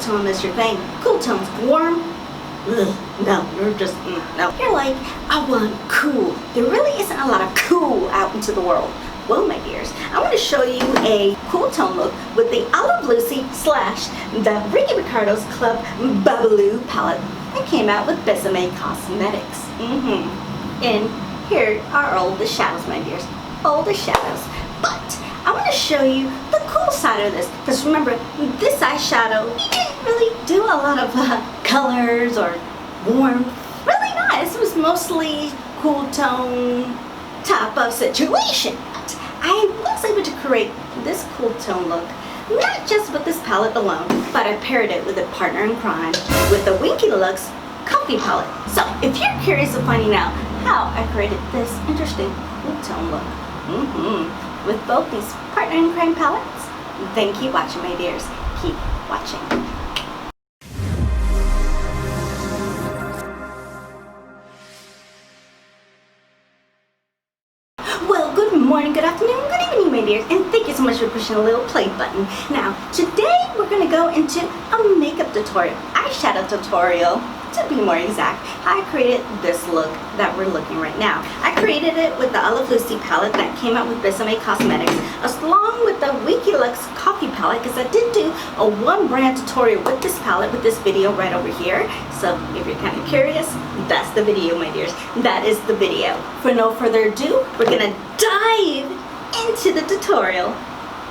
tone is your thing. Cool tone's warm. Ugh, no, you're just, no. You're like, I want cool. There really isn't a lot of cool out into the world. Well, my dears, I want to show you a cool tone look with the Olive Lucy / the Ricardo's Club Bablu palette that came out with Besame Cosmetics. And here are all the shadows, my dears. All the shadows. But I want to show you the cool side of this. Because remember, this eyeshadow, you didn't really do a lot of colors or warmth. Really nice. It was mostly cool tone type of situation. But I was able to create this cool tone look, not just with this palette alone, but I paired it with a partner in crime with the Winky Lux Coffee palette. So if you're curious of finding out how I created this interesting cool tone look with both these partner in crime palettes, then keep watching, my dears. Keep watching. Well, good morning, good afternoon, good evening, my dears, and thank you so much for pushing the little play button. Now, today we're going to go into a makeup tutorial, eyeshadow tutorial, to be more exact. I created this look that we're looking right now. I created it with the Olive Lucy palette that came out with Besame Cosmetics, along with the Winky Lux Coffee palette, because I did do a one brand tutorial with this palette, with this video right over here. So if you're kind of curious, that's the video, my dears. That is the video. For no further ado, we're gonna dive into the tutorial.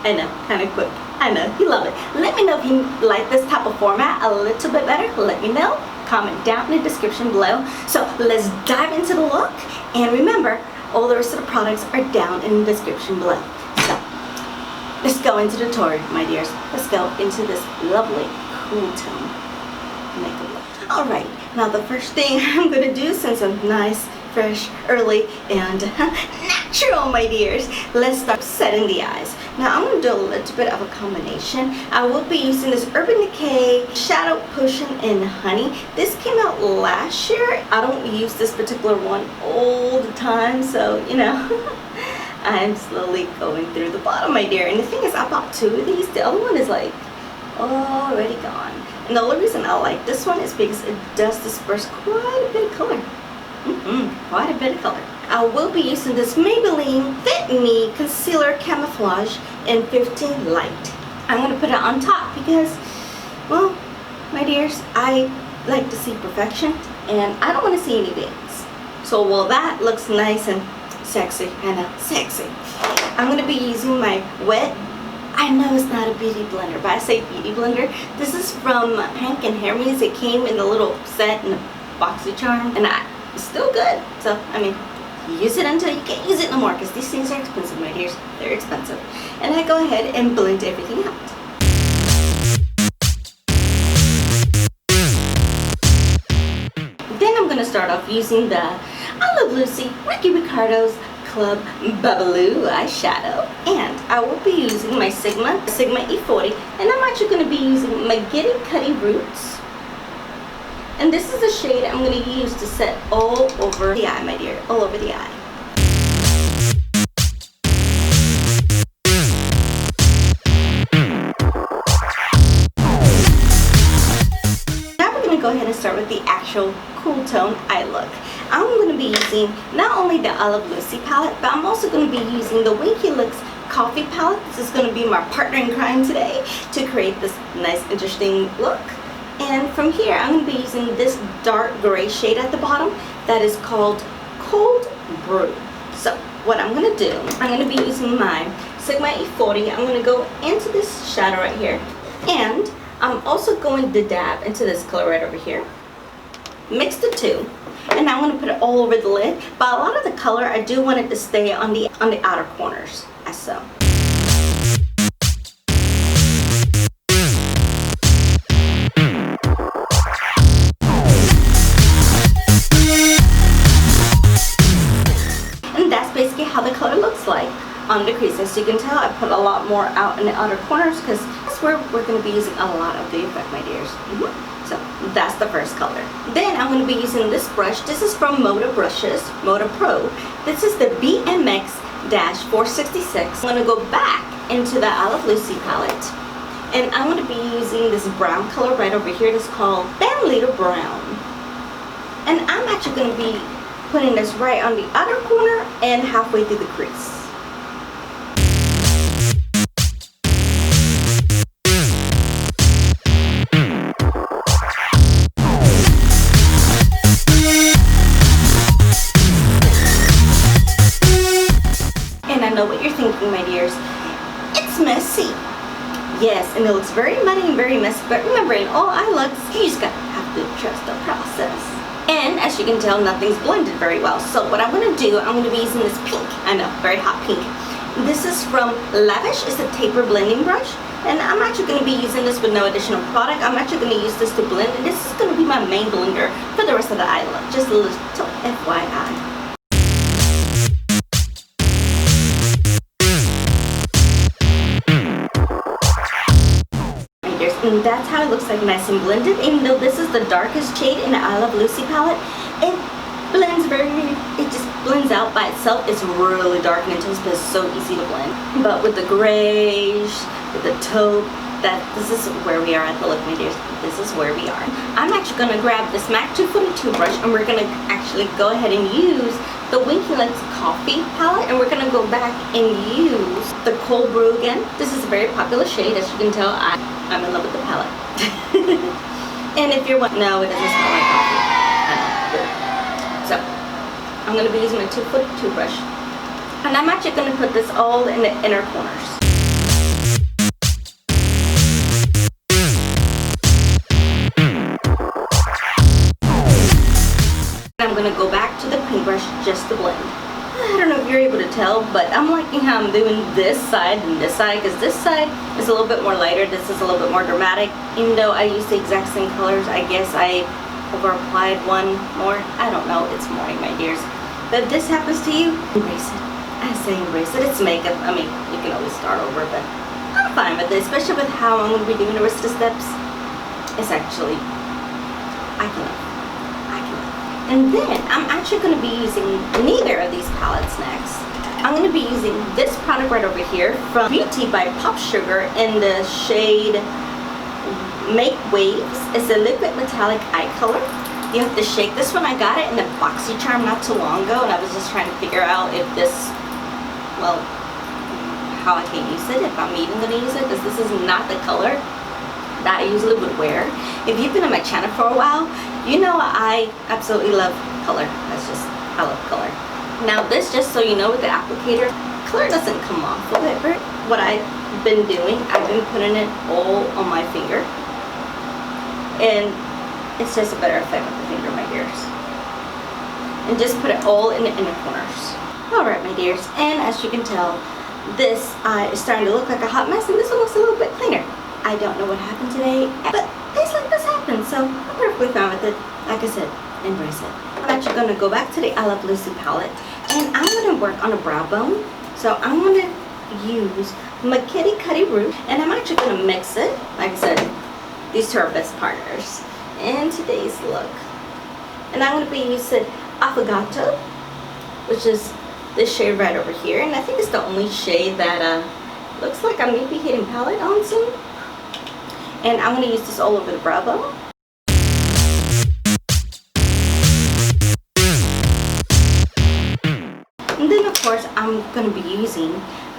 I know, kind of quick. I know, you love it. Let me know if you like this type of format a little bit better. Let me know. Comment down in the description below. So let's dive into the look. And remember, all the rest of the products are down in the description below. So let's go into the tutorial, my dears. Let's go into this lovely cool tone makeup look. Alright, now the first thing I'm going to do, since I'm nice, fresh, early, and natural, my dears, let's start setting the eyes. Now I'm going to do a little bit of a combination. I will be using this Urban Decay Shadow Potion in Honey. This came out last year. I don't use this particular one all the time, so you know, I'm slowly going through the bottom, my dear. And the thing is, I bought two of these. The other one is like already gone. And the only reason I like this one is because it does disperse quite a bit of color. Quite a bit of color. I will be using this Maybelline Fit Me Concealer Camouflage in 15 Light. I'm going to put it on top because, well, my dears, I like to see perfection and I don't want to see any veins. So while that looks nice and sexy, I'm going to be using my wet, I know it's not a beauty blender, but I say beauty blender. This is from Hank and Hermes. It came in a little set in a boxycharm, and it's still good. So, I mean, use it until you can't use it no more, because these things are expensive, my dears. They're expensive. And I go ahead and blend everything out. Then I'm going to start off using the Olive Lucy Ricardo's Club Bablu eyeshadow, and I will be using my Sigma E40, and I'm actually going to be using my Getting Cutty Roots, and this is the shade I'm going to use to set all over the eye, my dear, all over the eye. Now we're going to go ahead and start with the actual cool tone eye look. I'm going to be using not only the Olive Lucy palette, but I'm also going to be using the Winky Lux Coffee palette. This is going to be my partner in crime today to create this nice, interesting look. And from here, I'm going to be using this dark gray shade at the bottom that is called Cold Brew. So what I'm going to do, I'm going to be using my Sigma E40. I'm going to go into this shadow right here. And I'm also going to dab into this color right over here. Mix the two. And now I'm going to put it all over the lid, but a lot of the color I do want it to stay on the outer corners, as so. And that's basically how the color looks like on the crease. As you can tell, I put a lot more out in the outer corners because that's where we're going to be using a lot of the effect, my dears. So that's the first color. Then I'm going to be using this brush. This is from Moda Brushes, Moda Pro. This is the BMX-466. I'm going to go back into the Olive Lucy palette And I'm going to be using this brown color right over here. That's called Bandleader Brown. And I'm actually going to be putting this right on the outer corner and halfway through the crease. And I know what you're thinking, my dears. It's messy. Yes, and it looks very muddy and very messy, but remember, in all eye looks, you just have to trust the process. And as you can tell, nothing's blended very well. So what I'm going to do, I'm going to be using this pink. I know, very hot pink. This is from Lavish. It's a taper blending brush. And I'm actually going to be using this with no additional product. I'm actually going to use this to blend. And this is going to be my main blender for the rest of the eye look. Just a little FYI. And that's how it looks like, nice and blended. Even though this is the darkest shade in the I Love Lucy palette, it blends it just blends out by itself. It's really dark and intense, but it's so easy to blend. But with the grayish, with the taupe, this is where we are at the look, my dears. This is where we are. I'm actually going to grab this MAC 242 brush, and we're going to actually go ahead and use the Winky Coffee palette, and we're going to go back and use the Cold Brew again. This is a very popular shade, as you can tell. I'm in love with the palette. And if you're wondering, no, it doesn't smell like coffee. So, I'm going to be using my 242 brush. And I'm actually going to put this all in the inner corners. I'm going to go back to the paintbrush just to blend. I don't know if you're able to tell, but I'm liking how I'm doing this side and this side, because this side is a little bit more lighter, this is a little bit more dramatic. Even though I use the exact same colors, I guess I over applied one more. I don't know, it's morning, my dears. But if this happens to you, embrace it. I say embrace it. It's makeup. I mean, you can always start over, but I'm fine with it, especially with how I'm going to be doing the rest of the steps. It's actually, I can love. And then I'm actually going to be using neither of these palettes next. I'm going to be using this product right over here from Beauty by Pop Sugar in the shade Make Waves. It's a liquid metallic eye color. You have to shake this one. I got it in the boxycharm not too long ago, and I was just trying to figure out if this, well, how I can use it, if I'm even going to use it, because this is not the color that I usually would wear. If you've been on my channel for a while, you know I absolutely love color. I love color. Now this, just so you know, with the applicator, color doesn't come off of it. But what I've been doing, I've been putting it all on my finger. And it's just a better effect with the finger, my dears. And just put it all in the inner corners. Alright, my dears, and as you can tell, this eye is starting to look like a hot mess, and this one looks a little bit cleaner. I don't know what happened today, but things like this happen, so I'm perfectly fine with it. Like I said, embrace it. I'm actually going to go back to the I Love Lucy palette, and I'm going to work on a brow bone. So I'm going to use my Kitty Cuddy Root, and I'm actually going to mix it. Like I said, these two are best partners in today's look. And I'm going to be using Affogato, which is this shade right over here, and I think it's the only shade that looks like I may be hitting palette on soon. And I'm going to use this all over the brow bone. And then of course I'm going to be using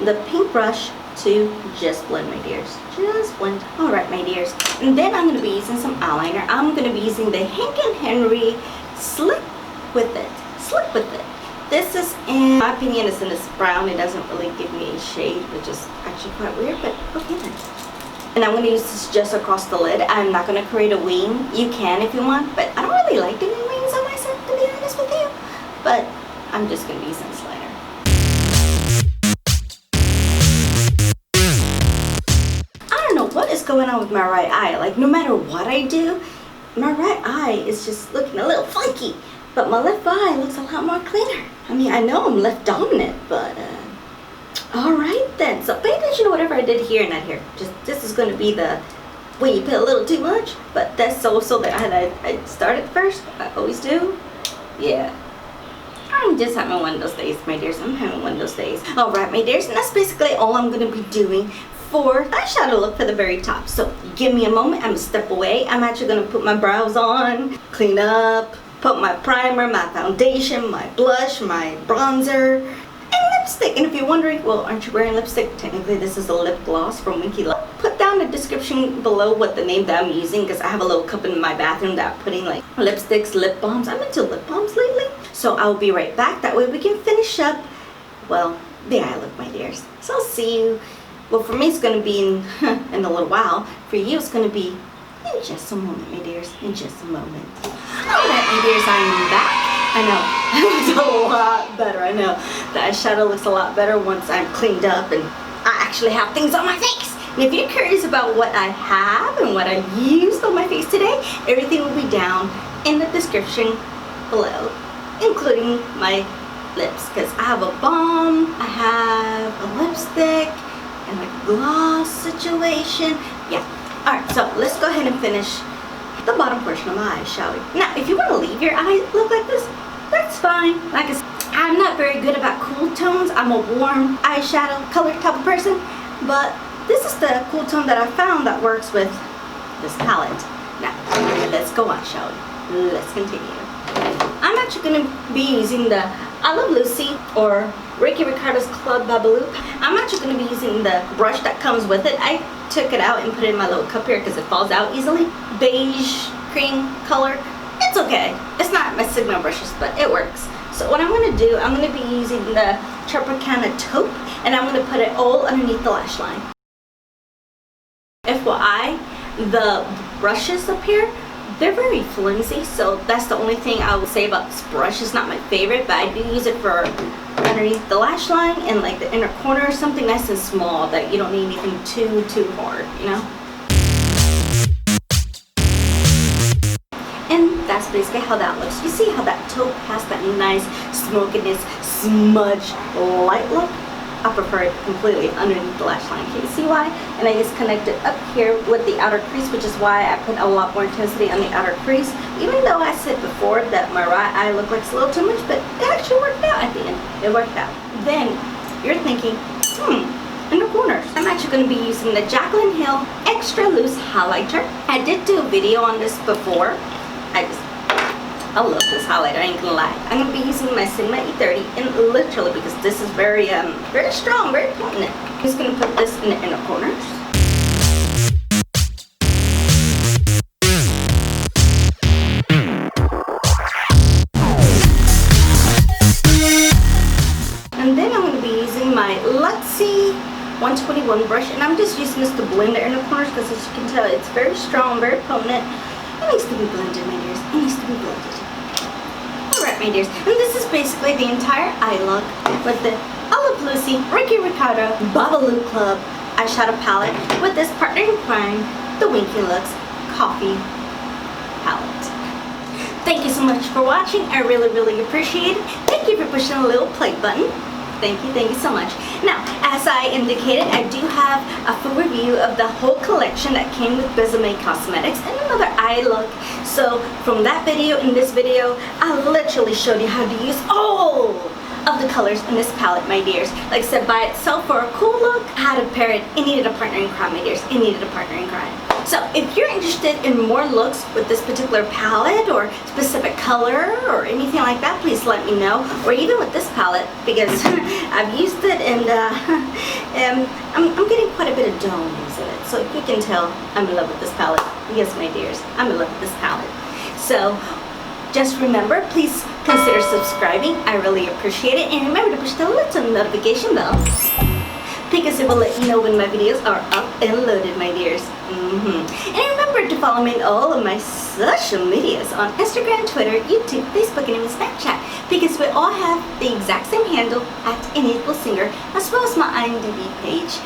the pink brush to just blend, my dears. Just blend. Alright, my dears. And then I'm going to be using some eyeliner. I'm going to be using the Hank & Henry Slip With It. Slip With It. This is, in my opinion, it's in this brown. It doesn't really give me a shade, which is actually quite weird, but okay then. And I'm going to use this just across the lid. I'm not going to create a wing. You can if you want, but I don't really like doing wings on myself, to be honest with you. But I'm just going to be using this liner. I don't know what is going on with my right eye. Like, no matter what I do, my right eye is just looking a little funky. But my left eye looks a lot more cleaner. I mean, I know I'm left dominant, but alright then. So pay attention to whatever I did here and not here. Just this is going to be the when you put a little too much, but that's also that I started first. I always do. Yeah. I'm just having one of those days, my dears. I'm having one of those days. Alright, my dears, and that's basically all I'm going to be doing for eyeshadow look for the very top. So give me a moment, I'm gonna step away. I'm actually gonna put my brows on, clean up, put my primer, my foundation, my blush, my bronzer, and lipstick. And if you're wondering, well, aren't you wearing lipstick? Technically this is a lip gloss from Winky. Put down the description below what the name that I'm using, because I have a little cup in my bathroom that I'm putting like lipsticks, lip balms. I'm into lip balms lately. So I'll be right back. That way we can finish up, well, the eye look, my dears. So I'll see you. Well, for me it's going to be in a little while. For you it's going to be in just a moment, my dears. In just a moment. Alright, my dears, I am back. I know, it looks a lot better. I know, the eyeshadow looks a lot better once I'm cleaned up and I actually have things on my face. And if you're curious about what I have and what I used on my face today, everything will be down in the description below, including my lips, because I have a balm, I have a lipstick, and a gloss situation. Yeah. Alright, so let's go ahead and finish the bottom portion of my eyes, shall we? Now, if you want to leave your eye look like this, that's fine. Like I said, I'm not very good about cool tones. I'm a warm eyeshadow color type of person, but this is the cool tone that I found that works with this palette. Now, let's go on, shall we? Let's continue. I'm actually going to be using the I Love Lucy or Ricardo's Club Bablu. I'm actually going to be using the brush that comes with it. I took it out and put it in my little cup here because it falls out easily. Beige cream color. It's okay. It's not my signature brushes, but it works. So what I'm going to do, I'm going to be using the Tropicana taupe, and I'm going to put it all underneath the lash line. FYI, the brushes up here, they're very flimsy, so that's the only thing I would say about this brush. It's not my favorite, but I do use it for underneath the lash line and like the inner corner or something nice and small that you don't need anything too hard, you know? And that's basically how that looks. You see how that taupe has that nice smokiness, smudge, light look? I prefer it completely underneath the lash line. Can you see why? And I just connect it up here with the outer crease, which is why I put a lot more intensity on the outer crease. Even though I said before that my right eye looked like it's a little too much, but it actually worked out at the end. It worked out. Then you're thinking, in the corners, I'm actually going to be using the Jaclyn Hill Extra Loose Highlighter. I did do a video on this before. I love this highlighter, I ain't gonna lie. I'm gonna be using my Sigma E30, and literally because this is very strong, very potent. I'm just gonna put this in the inner corners. And then I'm gonna be using my Luxie 121 brush, and I'm just using this to blend the inner corners because as you can tell, it's very strong, very potent. It needs to be blended, my dears. It needs to be blended. Alright, my dears. And this is basically the entire eye look with the I Love Lucy Ricardo Bablu Club eyeshadow palette with this partner in crime, the Winky Looks Coffee palette. Thank you so much for watching. I really appreciate it. Thank you for pushing the little play button. Thank you so much. Now, as I indicated, I do have a full review of the whole collection that came with Besame Cosmetics and another eye look. So, from that video and this video, I literally showed you how to use all of the colors in this palette, my dears. Like I said, by itself for a cool look, how to pair it, it needed a partner in crime, my dears. It needed a partner in crime. So, if you're interested in more looks with this particular palette or specific color or anything like that, please let me know. Or even with this palette, because I've used it and I'm getting quite a bit of domes in it. So, you can tell I'm in love with this palette. Yes, my dears, I'm in love with this palette. So, just remember, please consider subscribing. I really appreciate it. And remember to push the little notification bell, because it will let you know when my videos are up and loaded, my dears. And remember to follow me on all of my social medias on Instagram, Twitter, YouTube, Facebook, and even Snapchat, because we all have the exact same handle at Enidbluesinger, as well as my IMDb page,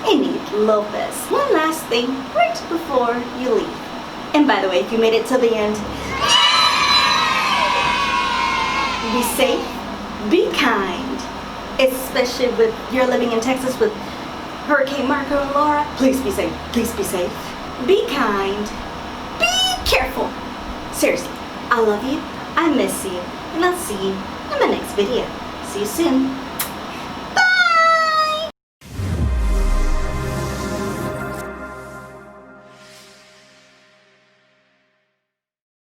Enid Lopez. One last thing right before you leave. And by the way, if you made it to the end, be safe, be kind, especially with you're living in Texas with Hurricane Marco and Laura. Please be safe. Please be safe. Be kind. Be careful. Seriously, I love you. I miss you. And I'll see you in my next video. See you soon.